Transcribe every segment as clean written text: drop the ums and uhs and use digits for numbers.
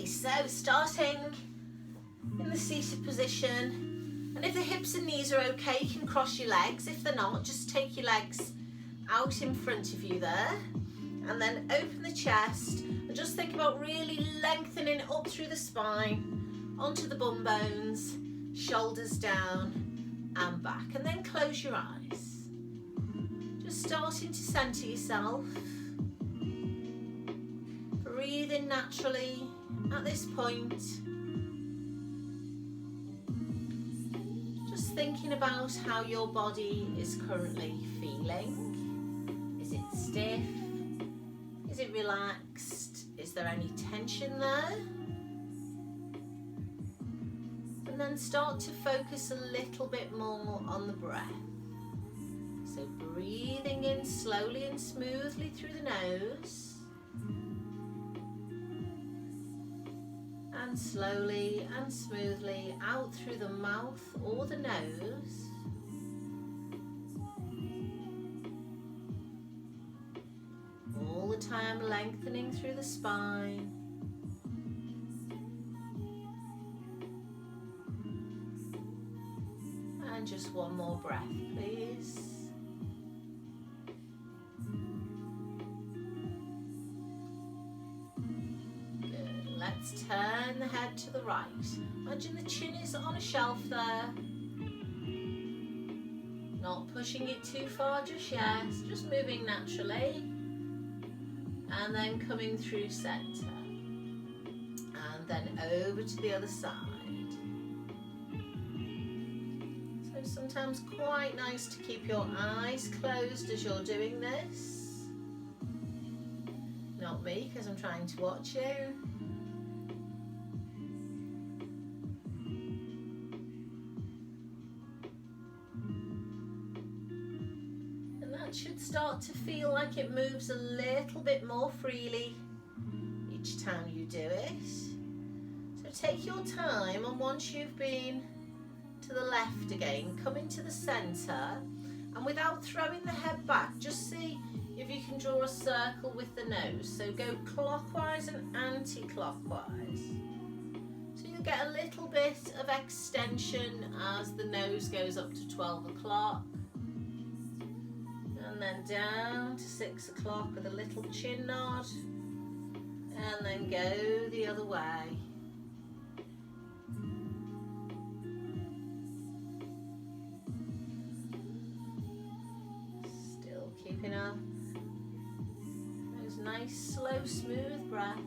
release. So starting in the seated position, and if the hips and knees are okay, you can cross your legs. If they're not, just take your legs out in front of you there, and then open the chest, and just think about really lengthening up through the spine, onto the bum bones, shoulders down and back, and then close your eyes. Just starting to center yourself. Breathing naturally at this point. Just thinking about how your body is currently feeling. Is it stiff? Is it relaxed? Is there any tension there? And then start to focus a little bit more on the breath. So breathing in slowly and smoothly through the nose. And slowly and smoothly out through the mouth or the nose. All the time lengthening through the spine. And just one more breath, please. Good. Let's turn the head to the right. Imagine the chin is on a shelf there. Not pushing it too far just yet, just moving naturally. And then coming through center. And then over to the other side. Sometimes quite nice to keep your eyes closed as you're doing this. Not me, because I'm trying to watch you. And that should start to feel like it moves a little bit more freely each time you do it. So take your time, and once you've been to the left again, come into the center, and without throwing the head back, just see if you can draw a circle with the nose. So go clockwise and anti-clockwise. So you'll get a little bit of extension as the nose goes up to 12 o'clock. And then down to 6 o'clock with a little chin nod. And then go the other way. Keeping up those nice, slow, smooth breaths.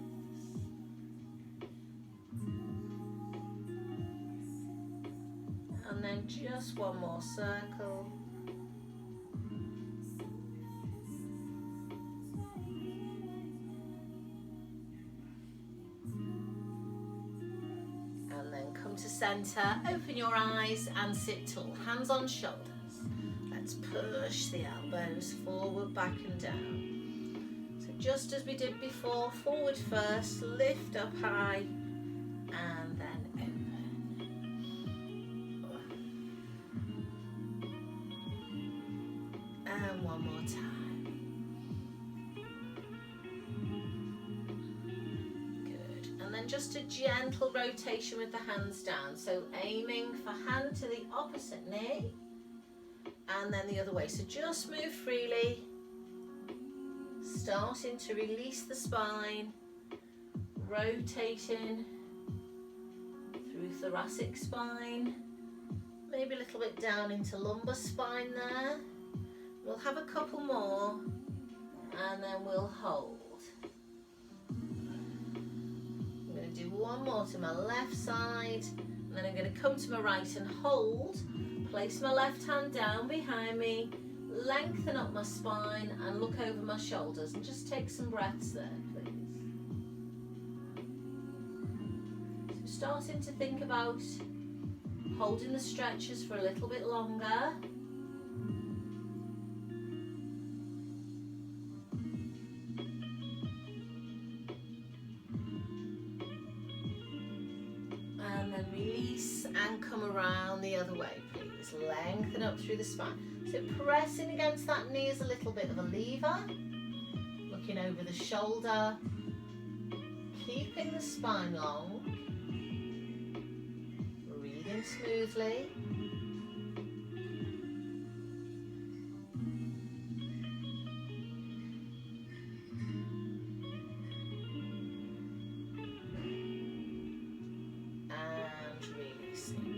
And then just one more circle. And then come to center, open your eyes and sit tall, hands on shoulders. Push the elbows forward, back and down. So just as we did before, forward first, lift up high, and then open. And one more time. Good. And then just a gentle rotation with the hands down. So aiming for hand to the opposite knee. And then the other way. So just move freely, starting to release the spine, rotating through thoracic spine, maybe a little bit down into lumbar spine there. We'll have a couple more, and then we'll hold. I'm going to do one more to my left side, and then I'm going to come to my right and hold. Place my left hand down behind me, lengthen up my spine and look over my shoulders, and just take some breaths there, please. So starting to think about holding the stretches for a little bit longer. And then release and come around the other way, please. Lengthen up through the spine. So pressing against that knee is a little bit of a lever. Looking over the shoulder. keeping the spine long. Breathing smoothly. And releasing.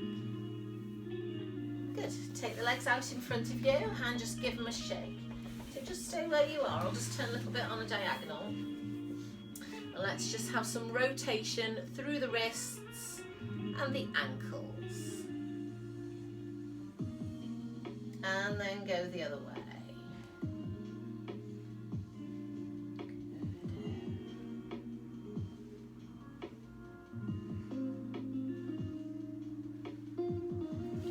Good. Take the legs out in front of you and just give them a shake. So just stay where you are. I'll just turn a little bit on a diagonal. And let's just have some rotation through the wrists and the ankles. And then go the other way.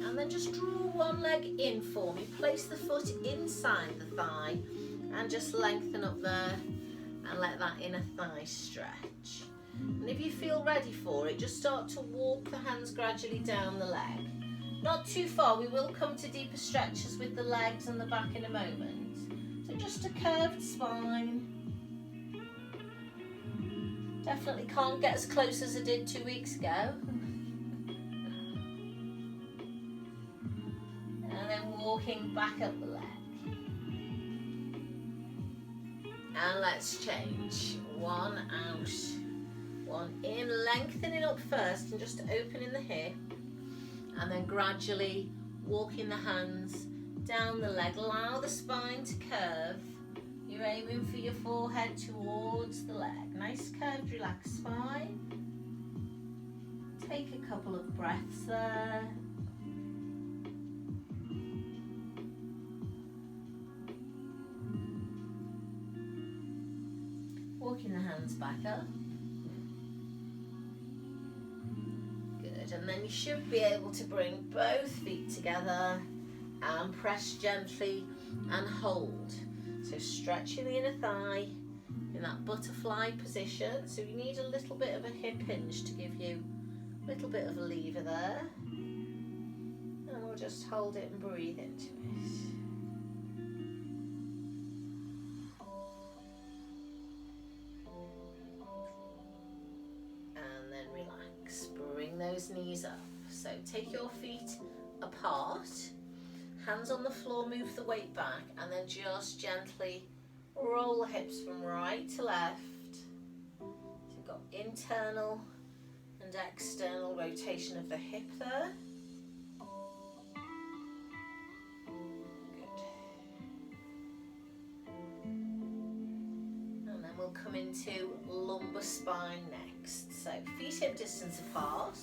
And then just draw one leg in for me. Place the foot inside the thigh and just lengthen up there and let that inner thigh stretch. And if you feel ready for it, just start to walk the hands gradually down the leg. Not too far, we will come to deeper stretches with the legs and the back in a moment. So just a curved spine. Definitely can't get as close as I did 2 weeks ago. And then walking back up the leg. And let's change. One out, one in, lengthening up first and just opening the hip. And then gradually walking the hands down the leg. Allow the spine to curve. You're aiming for your forehead towards the leg. Nice curved, relaxed spine. Take a couple of breaths there. Walking the hands back up. Good, and then you should be able to bring both feet together and press gently and hold. So stretching the inner thigh in that butterfly position. So you need a little bit of a hip hinge to give you a little bit of a lever there. And we'll just hold it and breathe into it. Those knees up. So take your feet apart, hands on the floor, move the weight back, and then just gently roll the hips from right to left. So you've got internal and external rotation of the hip there. Good. And then we'll come into lumbar spine next. So feet hip distance apart.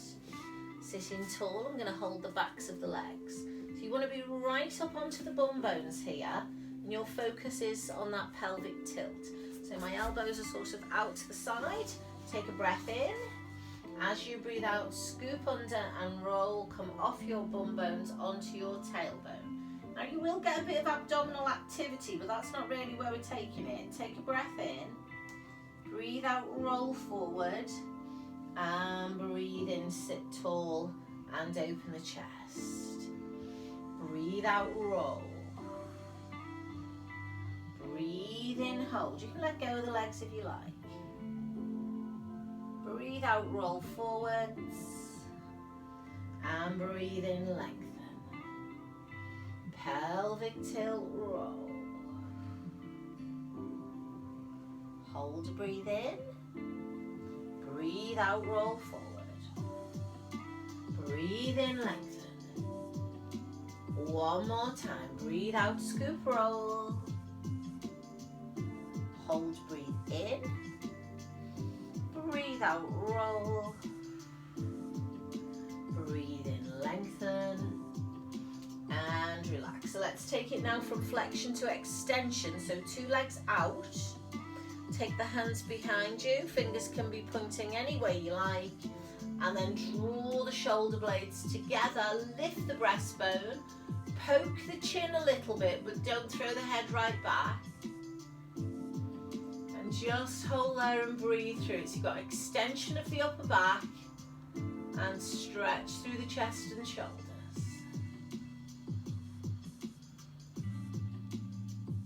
Sitting tall, I'm going to hold the backs of the legs. So you want to be right up onto the bum bones here, and your focus is on that pelvic tilt. So my elbows are sort of out to the side. Take a breath in. As you breathe out, scoop under and roll, come off your bum bones onto your tailbone. Now you will get a bit of abdominal activity, but that's not really where we're taking it. Take a breath in. Breathe out, roll forward. And breathe in, sit tall and open the chest. Breathe out, roll. Breathe in, hold. You can let go of the legs if you like. Breathe out, roll forwards. And breathe in, lengthen. Pelvic tilt, roll. Hold, breathe in. Breathe out, roll forward. Breathe in, lengthen. One more time. Breathe out, scoop, roll. Hold, breathe in. Breathe out, roll. Breathe in, lengthen. And relax. So let's take it now from flexion to extension. So 2 legs out. Take the hands behind you, fingers can be pointing any way you like, and then draw the shoulder blades together, lift the breastbone, poke the chin a little bit, but don't throw the head right back. And just hold there and breathe through it. So you've got extension of the upper back and stretch through the chest and shoulders.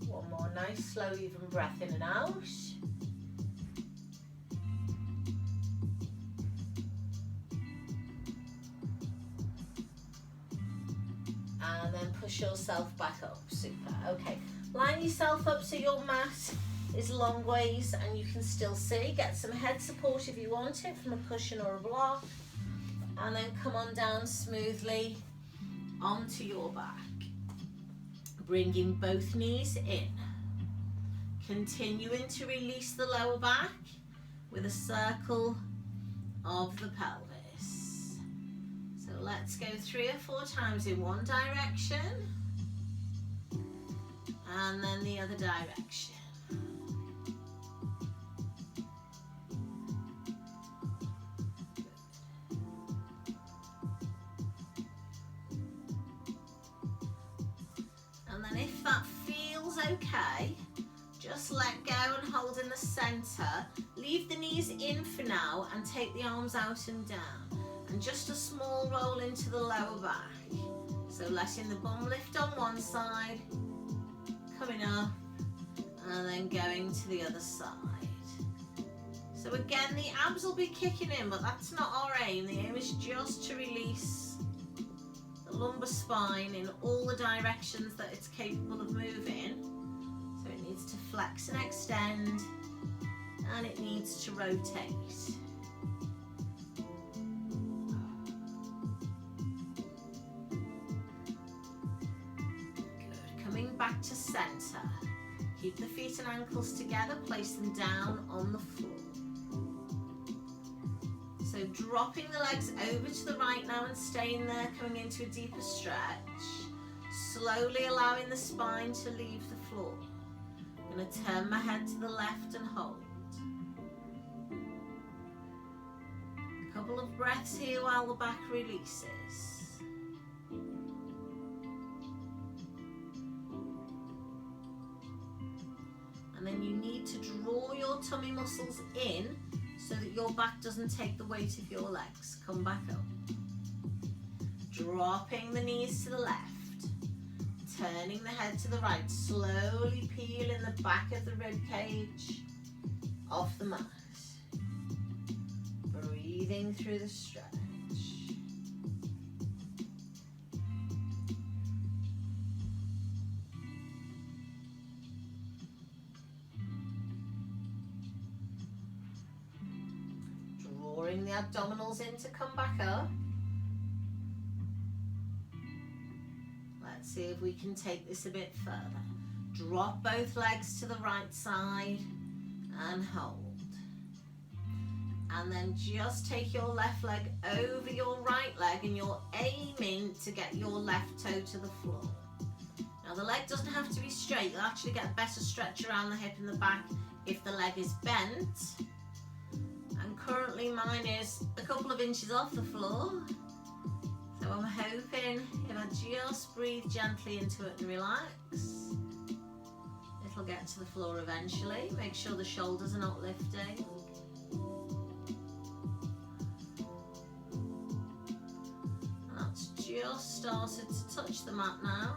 One more nice, slow, even breath in and out. then push yourself back up. Super. Okay, line yourself up so your mat is long ways and you can still see. Get some head support if you want it from a cushion or a block, and then come on down smoothly onto your back, bringing both knees in, continuing to release the lower back with a circle of the pelvis. So let's go 3 or 4 times in one direction and then the other direction. And then if that feels okay, just let go and hold in the center. Leave the knees in for now and take the arms out and down. And just a small roll into the lower back. So letting the bum lift on one side, coming up, and then going to the other side. So again, the abs will be kicking in, but that's not our aim. The aim is just to release the lumbar spine in all the directions that it's capable of moving. So it needs to flex and extend, and it needs to rotate. Good. Coming back to center. Keep the feet and ankles together, place them down on the floor. So dropping the legs over to the right now and staying there, coming into a deeper stretch. Slowly allowing the spine to leave the floor. I'm going to turn my head to the left and hold. A couple of breaths here while the back releases. And then you need to draw your tummy muscles in so that your back doesn't take the weight of your legs. Come back up. Dropping the knees to the left. Turning the head to the right, slowly peeling the back of the rib cage off the mat. Breathing through the stretch. Drawing the abdominals in to come back up. See if we can take this a bit further. Drop both legs to the right side and hold. And then just take your left leg over your right leg and you're aiming to get your left toe to the floor. Now the leg doesn't have to be straight. You'll actually get a better stretch around the hip and the back if the leg is bent. And currently mine is a couple of inches off the floor. So I'm hoping if I just breathe gently into it and relax, it'll get to the floor eventually. Make sure the shoulders are not lifting. And that's just started to touch the mat now.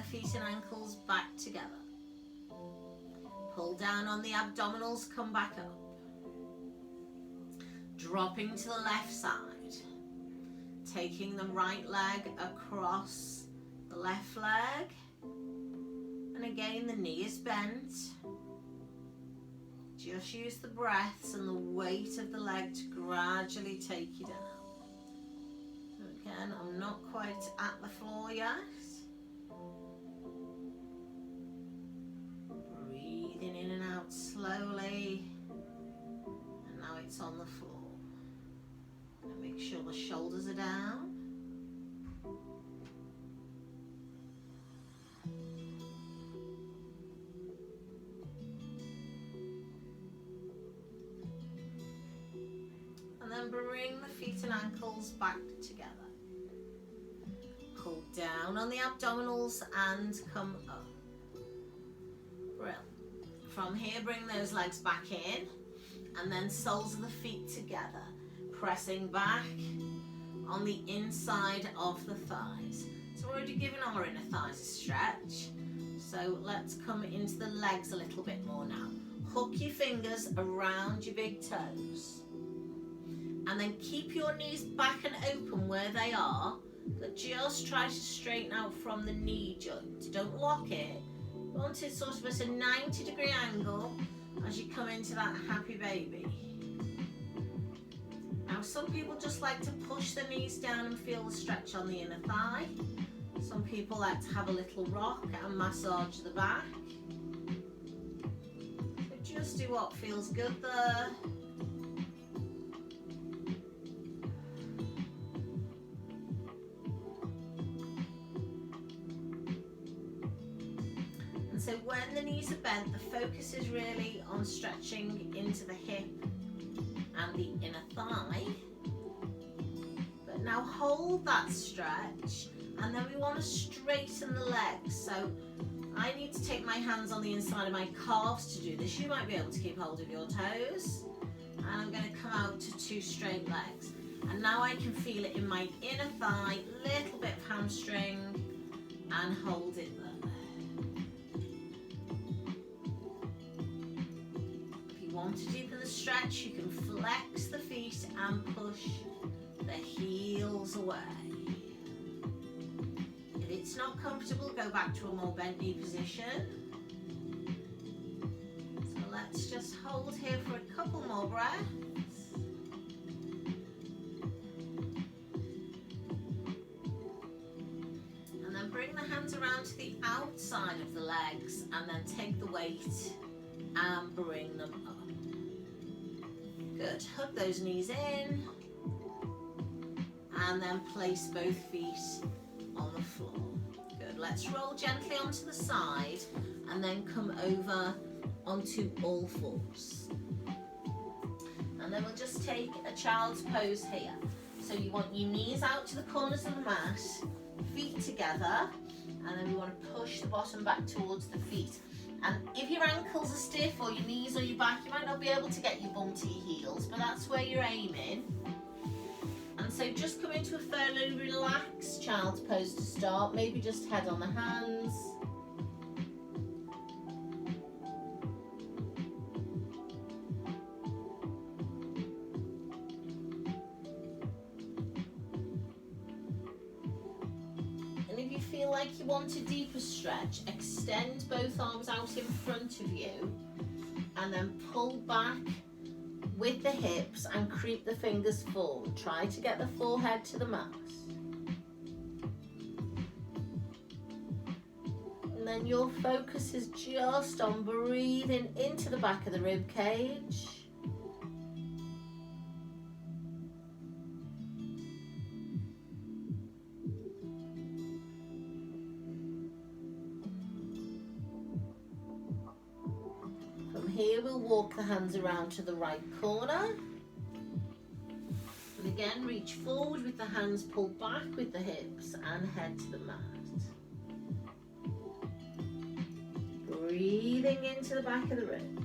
Feet and ankles back together. Pull down on the abdominals, come back up. Dropping to the left side. Taking the right leg across the left leg. And again, the knee is bent. Just use the breaths and the weight of the leg to gradually take you down. So again, I'm not quite at the floor yet. In and out slowly, and now it's on the floor. And make sure the shoulders are down. And then bring the feet and ankles back together. Pull down on the abdominals and come up. Brilliant. From here, bring those legs back in, and then soles of the feet together, pressing back on the inside of the thighs. So we're already giving our inner thighs a stretch. So let's come into the legs a little bit more now. Hook your fingers around your big toes. And then keep your knees back and open where they are, but just try to straighten out from the knee joint. Don't lock it. You want it sort of at a 90-degree angle as you come into that happy baby. Now some people just like to push the knees down and feel the stretch on the inner thigh. Some people like to have a little rock and massage the back. So just do what feels good there. So when the knees are bent, the focus is really on stretching into the hip and the inner thigh. But now hold that stretch, and then we want to straighten the legs. So I need to take my hands on the inside of my calves to do this. You might be able to keep hold of your toes. And I'm going to come out to 2 straight legs. And now I can feel it in my inner thigh, little bit of hamstring, and hold it there. Want to deepen the stretch, you can flex the feet and push the heels away. If it's not comfortable, go back to a more bent knee position. So let's just hold here for a couple more breaths. And then bring the hands around to the outside of the legs, and then take the weight and bring them up. Good, hug those knees in, and then place both feet on the floor. Good, let's roll gently onto the side, and then come over onto all fours. And then we'll just take a child's pose here. So you want your knees out to the corners of the mat, feet together, and then we want to push the bottom back towards the feet. And if your ankles are stiff, or your knees or your back, you might not be able to get your bum to your heels, but that's where you're aiming. And so just come into a fairly relaxed child's pose to start, maybe just head on the hands. Like you want a deeper stretch, extend both arms out in front of you, and then pull back with the hips and creep the fingers forward. Try to get the forehead to the mat. And then your focus is just on breathing into the back of the rib cage. Here we'll walk the hands around to the right corner, and again reach forward with the hands pulled back with the hips and head to the mat. Breathing into the back of the ribs.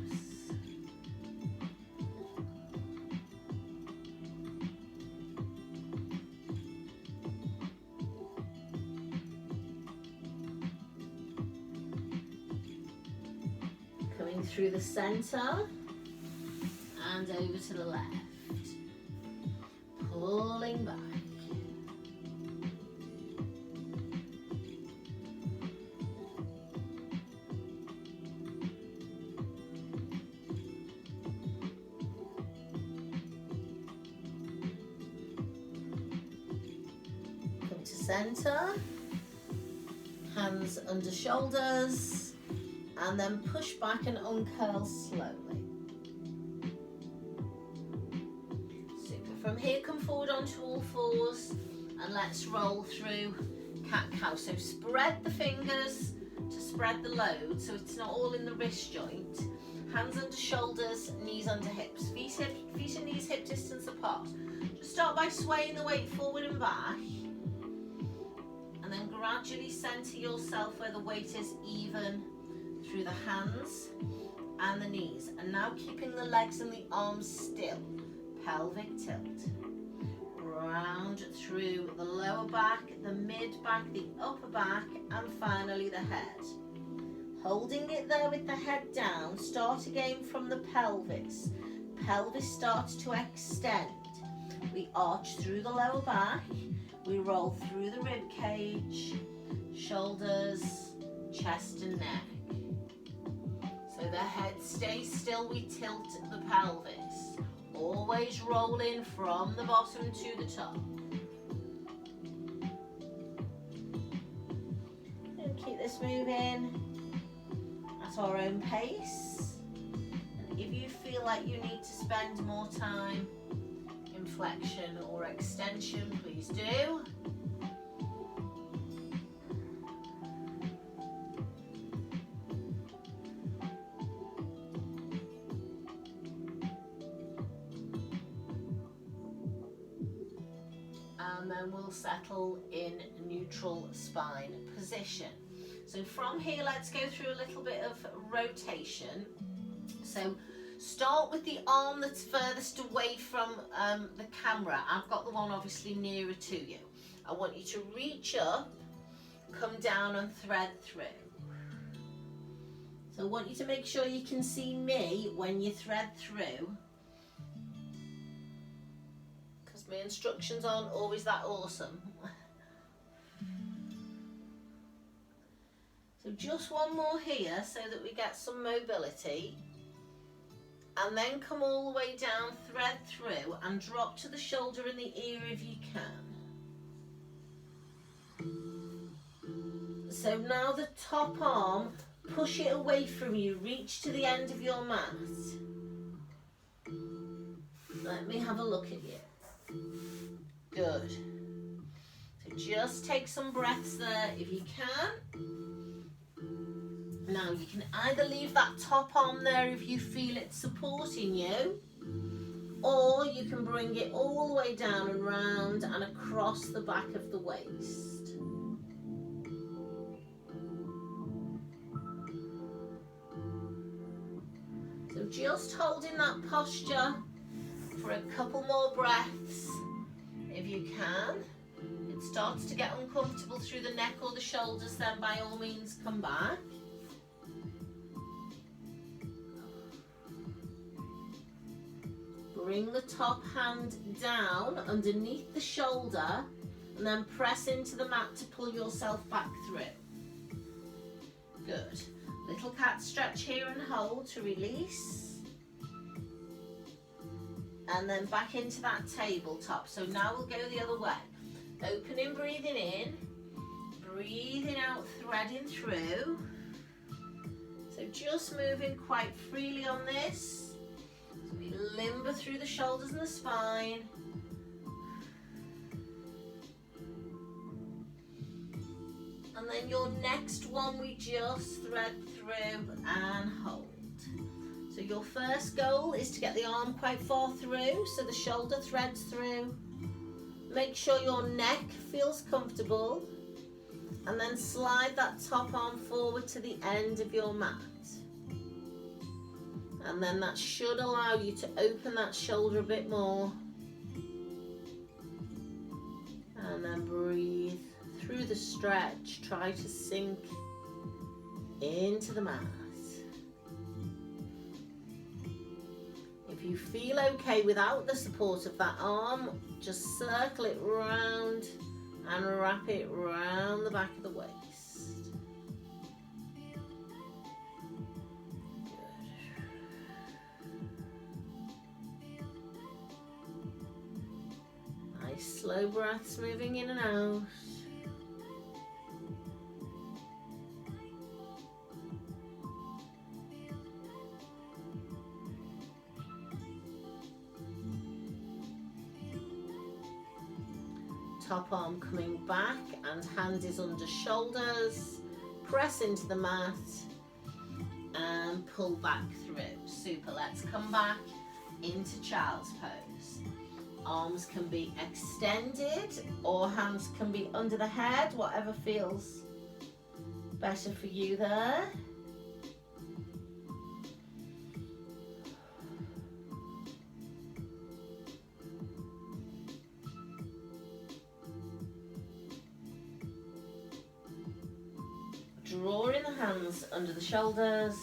Through the center and over to the left, pulling back. Come to center, hands under shoulders, and then push back and uncurl slowly. Super. From here, come forward onto all fours, and let's roll through cat-cow. So spread the fingers to spread the load, so it's not all in the wrist joint. Hands under shoulders, knees under hips. Feet and knees hip distance apart. Just start by swaying the weight forward and back, and then gradually center yourself where the weight is even through the hands and the knees. And now keeping the legs and the arms still. Pelvic tilt. Round through the lower back, the mid back, the upper back, and finally the head. Holding it there with the head down, start again from the pelvis. Pelvis starts to extend. We arch through the lower back, we roll through the rib cage, shoulders, chest and neck. So the head stays still, we tilt the pelvis. Always rolling from the bottom to the top. And keep this moving at our own pace. And if you feel like you need to spend more time in flexion or extension, please do. And then we'll settle in neutral spine position. So from here, let's go through a little bit of rotation. So start with the arm that's furthest away from the camera. I've got the one obviously nearer to you. I want you to reach up, come down and thread through. So I want you to make sure you can see me when you thread through, because my instructions aren't always that awesome. So just one more here so that we get some mobility. And then come all the way down, thread through and drop to the shoulder and the ear if you can. So now the top arm, push it away from you, reach to the end of your mat. Let me have a look at you. Good. So just take some breaths there if you can. Now you can either leave that top arm there if you feel it supporting you, or you can bring it all the way down and round and across the back of the waist. So just holding that posture for a couple more breaths if you can. If it starts to get uncomfortable through the neck or the shoulders, then by all means come back. Bring the top hand down underneath the shoulder and then press into the mat to pull yourself back through. Good. Little cat stretch here and hold to release. And then back into that tabletop. So now we'll go the other way. Opening, breathing in. Breathing out, threading through. So just moving quite freely on this. We limber through the shoulders and the spine. And then your next one we just thread through and hold. So your first goal is to get the arm quite far through so the shoulder threads through. Make sure your neck feels comfortable and then slide that top arm forward to the end of your mat. And then that should allow you to open that shoulder a bit more. And then breathe through the stretch. Try to sink into the mat. If you feel okay without the support of that arm, just circle it round and wrap it round the back of the waist. Slow breaths moving in and out. Top arm coming back and hand is under shoulders. Press into the mat and pull back through. Super. Let's come back into child's pose. Arms can be extended or hands can be under the head, whatever feels better for you there. Drawing the hands under the shoulders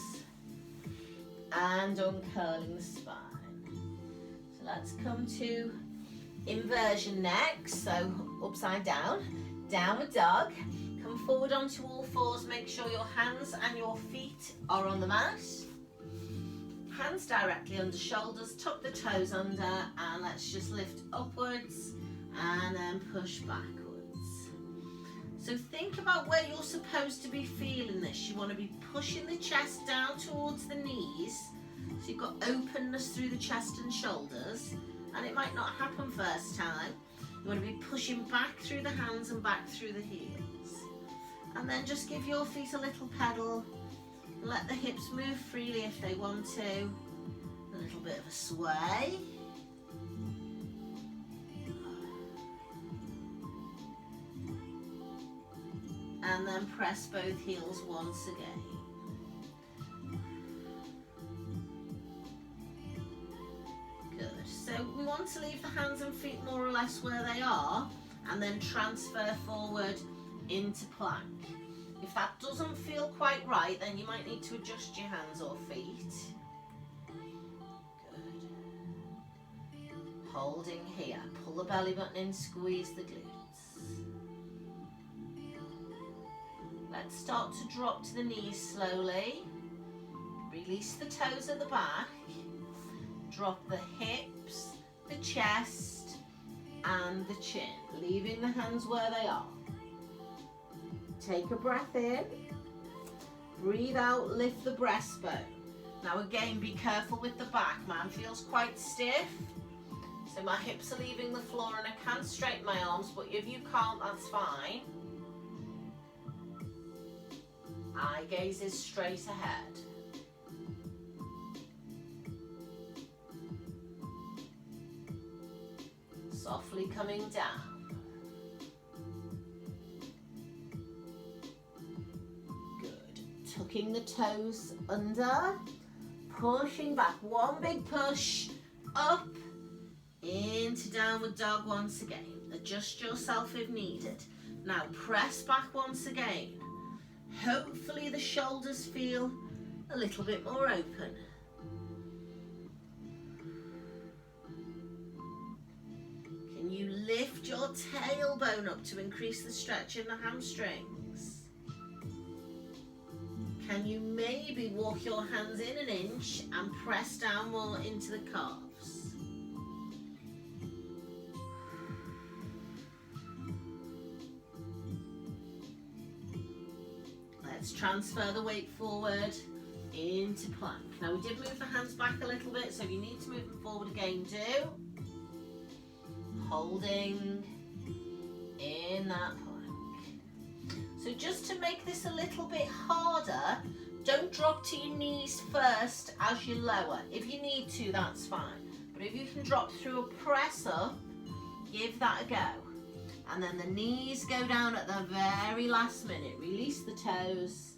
and uncurling the spine. So let's come to inversion next, so upside down, downward dog. Come forward onto all fours, make sure your hands and your feet are on the mat. Hands directly under shoulders, tuck the toes under, and let's just lift upwards and then push backwards. So think about where you're supposed to be feeling this. You want to be pushing the chest down towards the knees, so you've got openness through the chest and shoulders, and it might not happen first time. You want to be pushing back through the hands and back through the heels. And then just give your feet a little pedal. Let the hips move freely if they want to. A little bit of a sway. And then press both heels once again. Good. So we want to leave the hands and feet more or less where they are, and then transfer forward into plank. If that doesn't feel quite right, then you might need to adjust your hands or feet. Good. Holding here. Pull the belly button in, squeeze the glutes. Let's start to drop to the knees slowly. Release the toes at the back. Drop the hips, the chest, and the chin, leaving the hands where they are. Take a breath in, breathe out, lift the breastbone. Now again, be careful with the back. Mine feels quite stiff, so my hips are leaving the floor and I can straighten my arms, but if you can't, that's fine. Eye gaze is straight ahead. Softly coming down. Tucking the toes under, pushing back, one big push, up, into downward dog once again. Adjust yourself if needed. Now press back once again. Hopefully the shoulders feel a little bit more open. Can you lift your tailbone up to increase the stretch in the hamstrings? Can you maybe walk your hands in an inch and press down more into the calves? Let's transfer the weight forward into plank. Now we did move the hands back a little bit, so if you need to move them forward again, do. Holding in that plank. So just to make this a little bit harder, don't drop to your knees first as you lower. If you need to, that's fine. But if you can drop through a press up, give that a go. And then the knees go down at the very last minute. Release the toes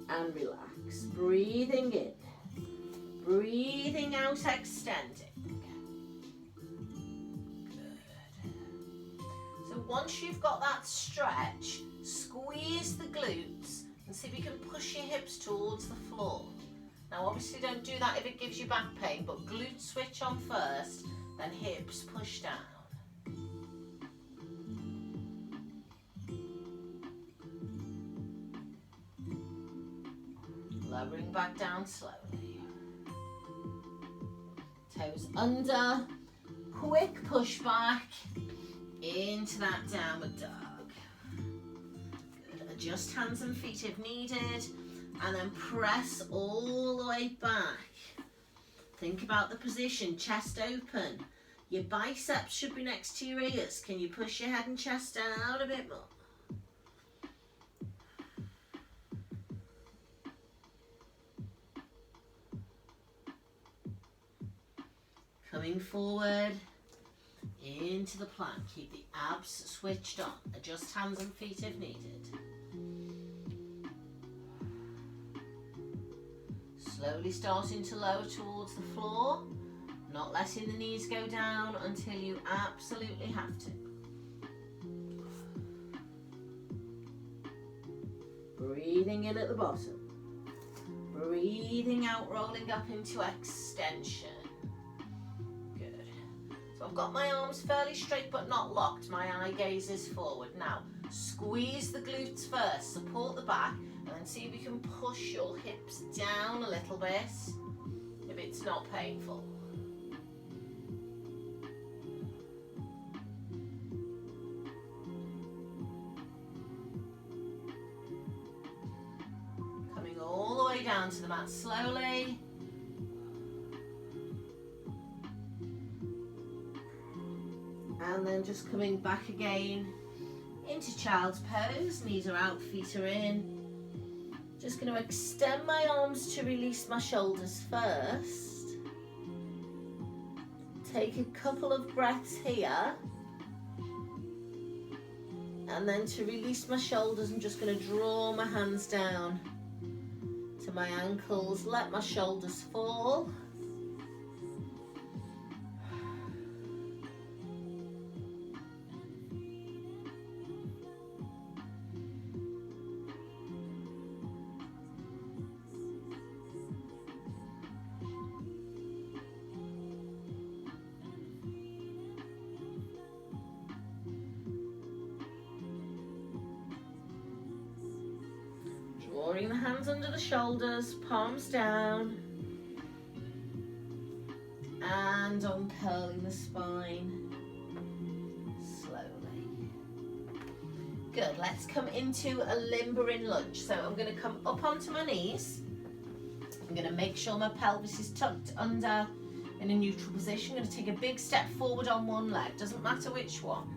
and relax. Breathing in, breathing out, extending. Once you've got that stretch, squeeze the glutes and see if you can push your hips towards the floor. Now obviously don't do that if it gives you back pain, but glutes switch on first, then hips push down. Lowering back down slowly. Toes under, quick push back. Into that downward dog. Good. Adjust hands and feet if needed, and then press all the way back. Think about the position, chest open. Your biceps should be next to your ears. Can you push your head and chest out a bit more? Coming forward. Into the plank, keep the abs switched on. Adjust hands and feet if needed. Slowly starting to lower towards the floor, not letting the knees go down until you absolutely have to. Breathing in at the bottom. Breathing out, rolling up into extension. Good. So I've got my arms fairly straight but not locked. My eye gaze is forward. Now, squeeze the glutes first, support the back, and then see if you can push your hips down a little bit if it's not painful. Coming all the way down to the mat slowly. And then just coming back again into child's pose. Knees are out, feet are in. Just going to extend my arms to release my shoulders first. Take a couple of breaths here. And then to release my shoulders, I'm just going to draw my hands down to my ankles. Let my shoulders fall. Drawing the hands under the shoulders, palms down, and uncurling the spine slowly. Good, let's come into a limbering lunge. So I'm going to come up onto my knees. I'm going to make sure my pelvis is tucked under in a neutral position. I'm going to take a big step forward on one leg, doesn't matter which one.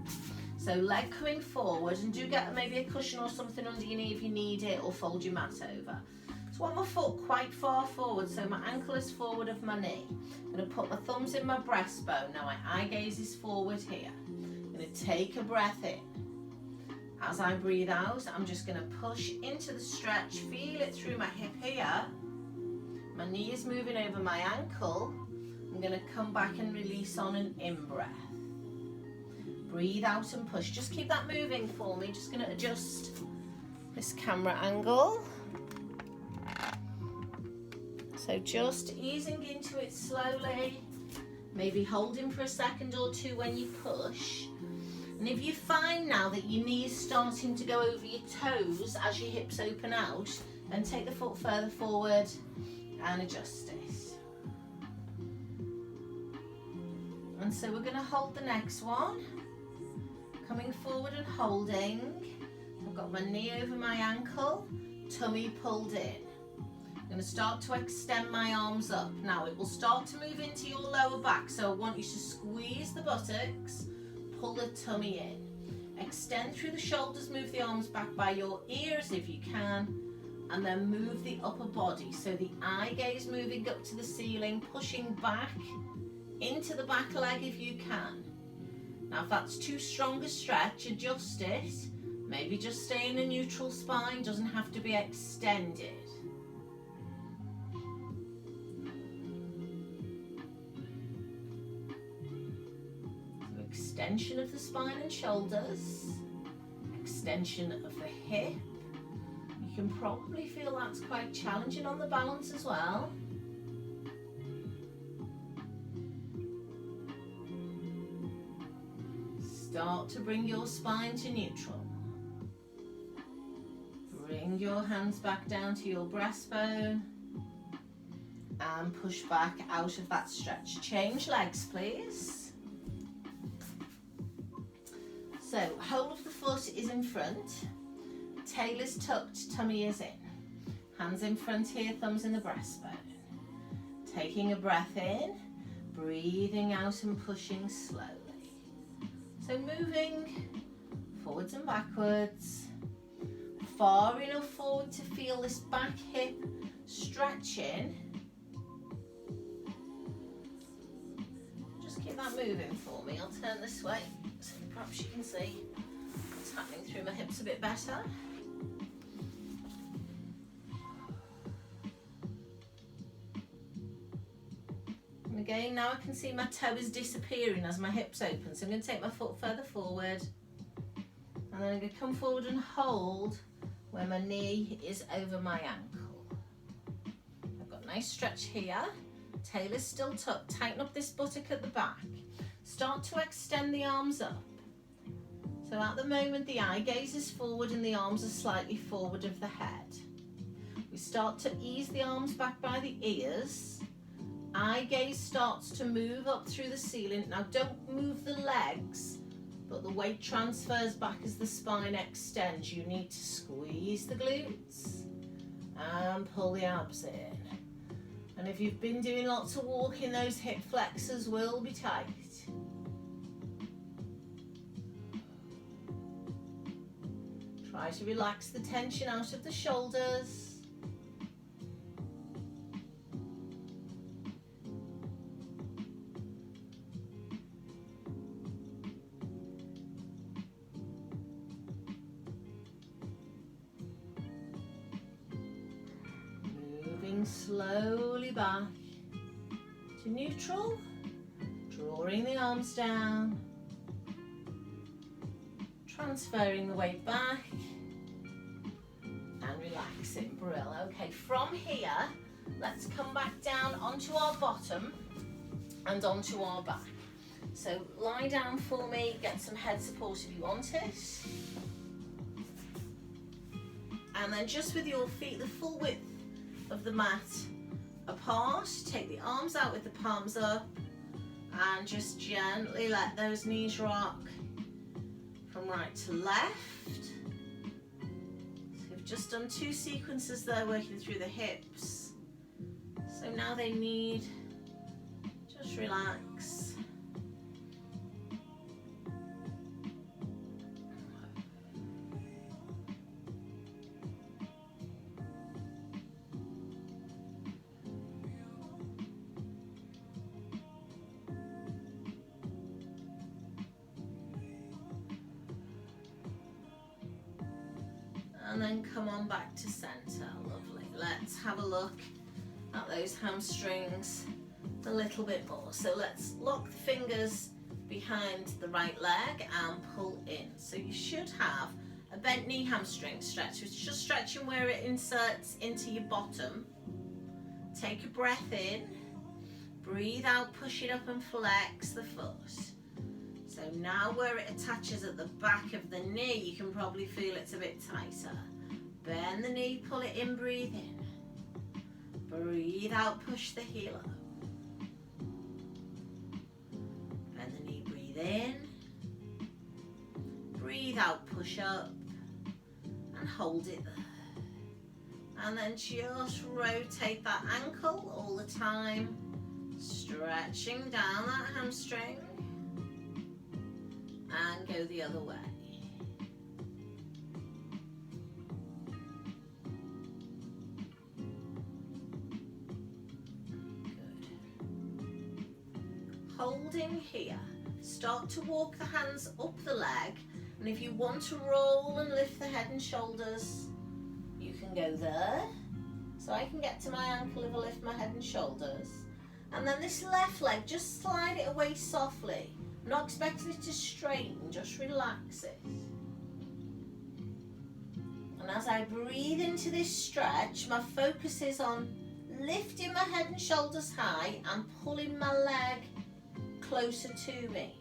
So leg coming forward, and do get maybe a cushion or something under your knee if you need it, or fold your mat over. So I want my foot quite far forward, so my ankle is forward of my knee. I'm going to put my thumbs in my breastbone. Now my eye gaze is forward here. I'm going to take a breath in. As I breathe out, I'm just going to push into the stretch, feel it through my hip here. My knee is moving over my ankle. I'm going to come back and release on an in-breath. Breathe out and push. Just keep that moving for me. Just going to adjust this camera angle. So just easing into it slowly. Maybe holding for a second or two when you push. And if you find now that your knee is starting to go over your toes as your hips open out, then take the foot further forward and adjust it. And so we're going to hold the next one. Coming forward and holding. I've got my knee over my ankle, tummy pulled in. I'm going to start to extend my arms up. Now it will start to move into your lower back, so I want you to squeeze the buttocks, pull the tummy in. Extend through the shoulders, move the arms back by your ears if you can, and then move the upper body. So the eye gaze moving up to the ceiling, pushing back into the back leg if you can. Now if that's too strong a stretch, adjust it. Maybe just stay in a neutral spine, doesn't have to be extended. So extension of the spine and shoulders, extension of the hip. You can probably feel that's quite challenging on the balance as well. Start to bring your spine to neutral. Bring your hands back down to your breastbone and push back out of that stretch. Change legs, please. So, whole of the foot is in front, tail is tucked, tummy is in. Hands in front here, thumbs in the breastbone. Taking a breath in, breathing out and pushing slowly. So moving forwards and backwards, far enough forward to feel this back hip stretching. Just keep that moving for me. I'll turn this way so perhaps you can see what's happening through my hips a bit better. And again, now I can see my toe is disappearing as my hips open. So I'm going to take my foot further forward. And then I'm going to come forward and hold where my knee is over my ankle. I've got a nice stretch here. Tail is still tucked. Tighten up this buttock at the back. Start to extend the arms up. So at the moment the eye gaze is forward and the arms are slightly forward of the head. We start to ease the arms back by the ears. Eye gaze starts to move up through the ceiling. Now don't move the legs, but the weight transfers back as the spine extends. You need to squeeze the glutes and pull the abs in. And if you've been doing lots of walking, those hip flexors will be tight. Try to relax the tension out of the shoulders. Slowly back to neutral, drawing the arms down, transferring the weight back and relaxing. Brill. Okay, from here, let's come back down onto our bottom and onto our back. So lie down for me, get some head support if you want it. And then just with your feet the full width of the mat apart, take the arms out with the palms up and just gently let those knees rock from right to left. So we've just done 2 sequences there working through the hips. So now they need just relax. And then come on back to center. Lovely. Let's have a look at those hamstrings a little bit more. So let's lock the fingers behind the right leg and pull in. So you should have a bent knee hamstring stretch. It's just stretching where it inserts into your bottom. Take a breath in, breathe out, push it up and flex the foot. So now where it attaches at the back of the knee, you can probably feel it's a bit tighter. Bend the knee, pull it in, breathe in. Breathe out, push the heel up. Bend the knee, breathe in. Breathe out, push up. And hold it there. And then just rotate that ankle all the time. Stretching down that hamstring. And go the other way. Good. Holding here. Start to walk the hands up the leg, and if you want to roll and lift the head and shoulders, you can go there. So I can get to my ankle if I lift my head and shoulders. And then this left leg, just slide it away softly. I'm not expecting it to straighten, just relax it. And as I breathe into this stretch, my focus is on lifting my head and shoulders high and pulling my leg closer to me.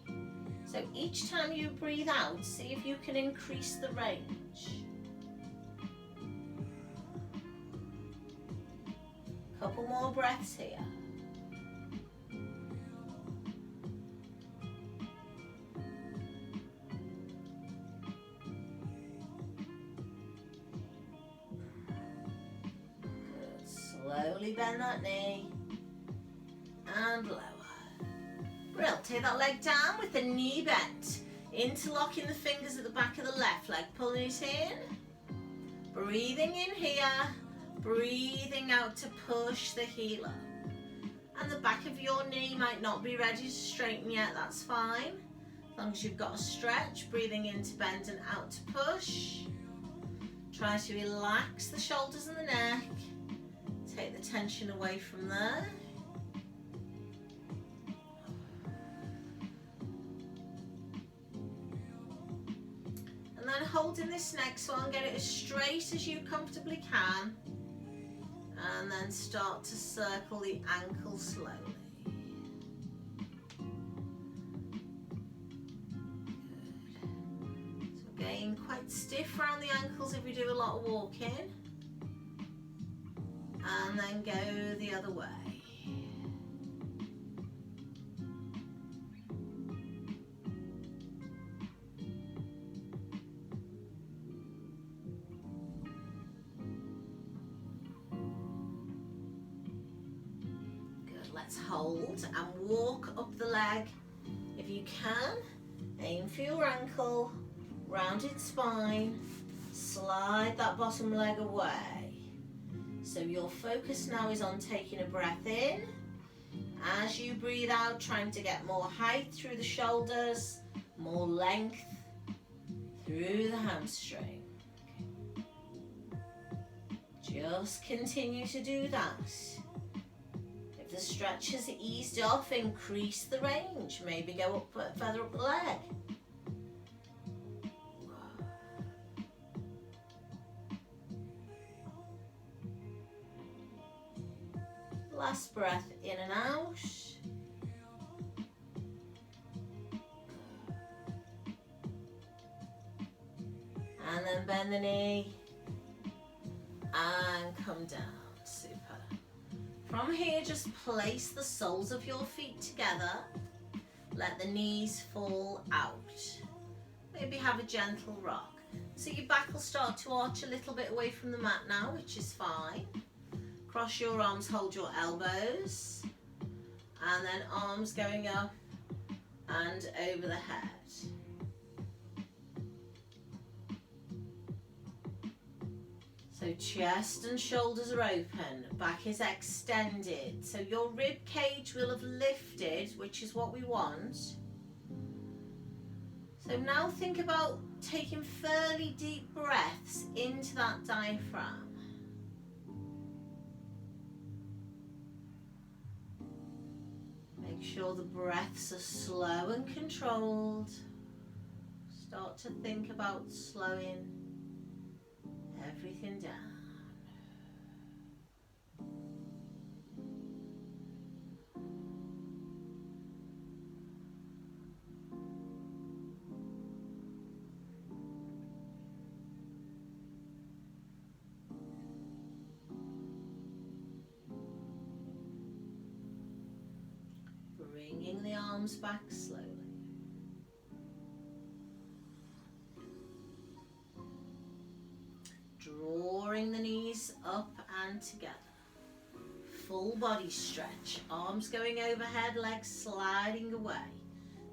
So each time you breathe out, see if you can increase the range. Couple more breaths here. Slowly bend that knee and lower. Brill. Take that leg down with the knee bent. Interlocking the fingers at the back of the left leg, pulling it in. Breathing in here, breathing out to push the heel up. And the back of your knee might not be ready to straighten yet, that's fine. As long as you've got a stretch, breathing in to bend and out to push. Try to relax the shoulders and the neck. Take the tension away from there. And then holding this next one, get it as straight as you comfortably can, and then start to circle the ankle slowly. Good. So again, quite stiff around the ankles if we do a lot of walking, and then go the other way. Let's hold and walk up the leg if you can. Aim for your ankle, rounded spine, slide that bottom leg away. So your focus now is on taking a breath in. As you breathe out, trying to get more height through the shoulders, more length through the hamstring. Just continue to do that. The stretch has eased off, increase the range, maybe go up further up the leg. Last breath in and out. And then bend the knee and come down. Super. From here, just place the soles of your feet together. Let the knees fall out. Maybe have a gentle rock. So your back will start to arch a little bit away from the mat now, which is fine. Cross your arms, hold your elbows. And then arms going up and over the head. So chest and shoulders are open, back is extended. So your rib cage will have lifted, which is what we want. So now think about taking fairly deep breaths into that diaphragm. Make sure the breaths are slow and controlled. Start to think about slowing everything down. Bringing the arms back slowly. Drawing the knees up and together. Full body stretch. Arms going overhead, legs sliding away.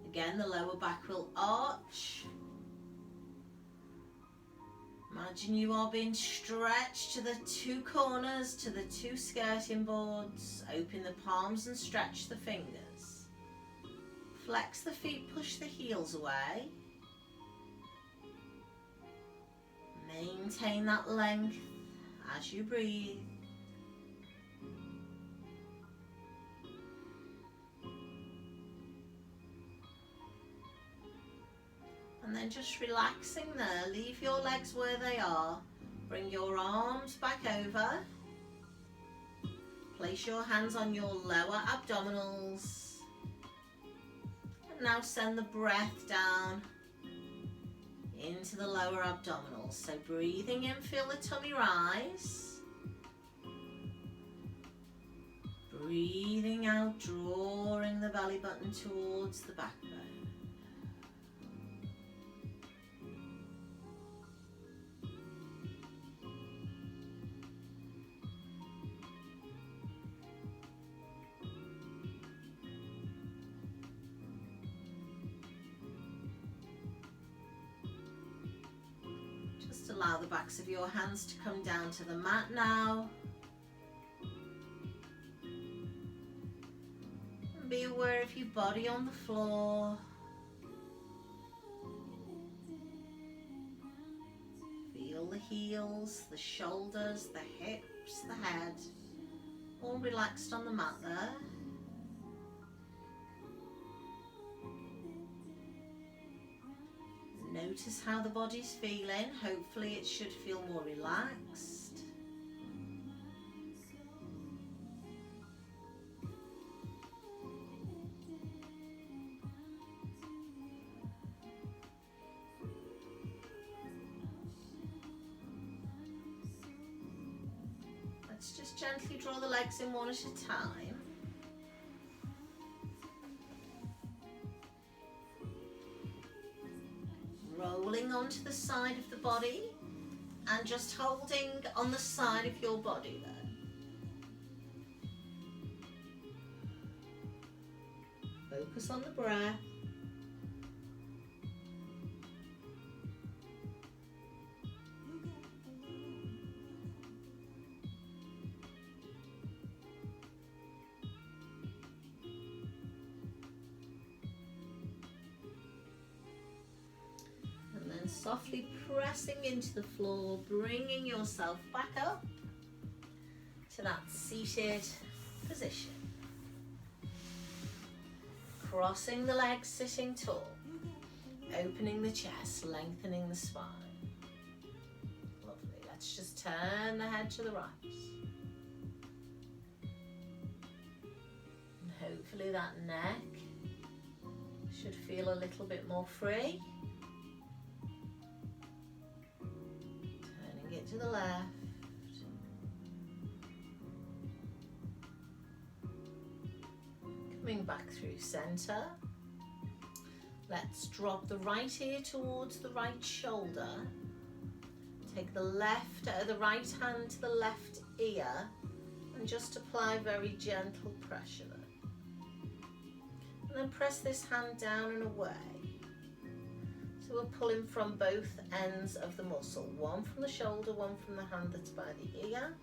Again, the lower back will arch. Imagine you are being stretched to the two corners, to the two skirting boards. Open the palms and stretch the fingers. Flex the feet, push the heels away. Maintain that length as you breathe. And then just relaxing there, leave your legs where they are. Bring your arms back over. Place your hands on your lower abdominals. And now send the breath down into the lower abdominals. So breathing in, feel the tummy rise. Breathing out, drawing the belly button towards the backbone. Allow the backs of your hands to come down to the mat now. And be aware of your body on the floor. Feel the heels, the shoulders, the hips, the head, all relaxed on the mat there. Notice how the body's feeling. Hopefully it should feel more relaxed. Let's just gently draw the legs in one at a time. Rolling onto the side of the body and just holding on the side of your body there. Focus on the breath. Softly pressing into the floor, bringing yourself back up to that seated position. Crossing the legs, sitting tall, opening the chest, lengthening the spine. Lovely. Let's just turn the head to the right. And hopefully that neck should feel a little bit more free. To the left. Coming back through center. Let's drop the right ear towards the right shoulder. Take the right hand to the left ear and just apply very gentle pressure there. And then press this hand down and away. So we're pulling from both ends of the muscle, one from the shoulder, one from the hand that's by the ear.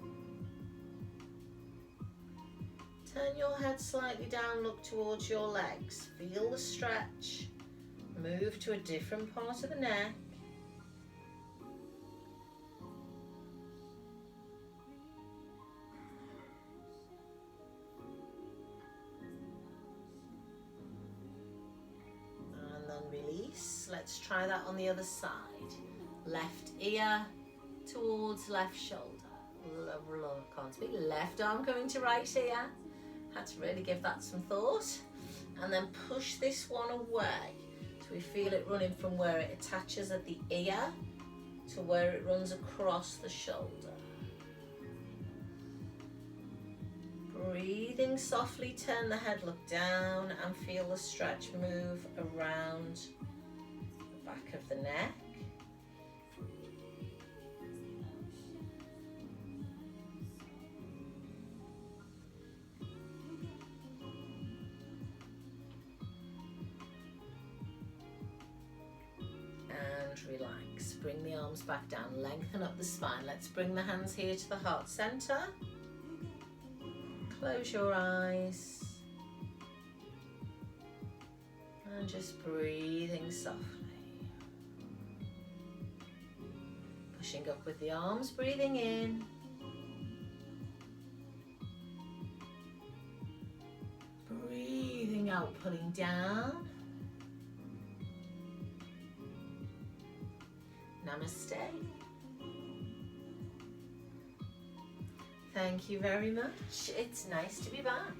Turn your head slightly down, look towards your legs, feel the stretch, move to a different part of the neck. Release. Let's try that on the other side. Left ear towards left shoulder. Can't speak. Left arm coming to right ear. Had to really give that some thought. And then push this one away. So we feel it running from where it attaches at the ear to where it runs across the shoulder. Breathing softly, turn the head, look down and feel the stretch move around the back of the neck. And relax. Bring the arms back down, lengthen up the spine. Let's bring the hands here to the heart center. Close your eyes and just breathing softly. Pushing up with the arms, breathing in. Breathing out, pulling down. Namaste. Thank you very much. It's nice to be back.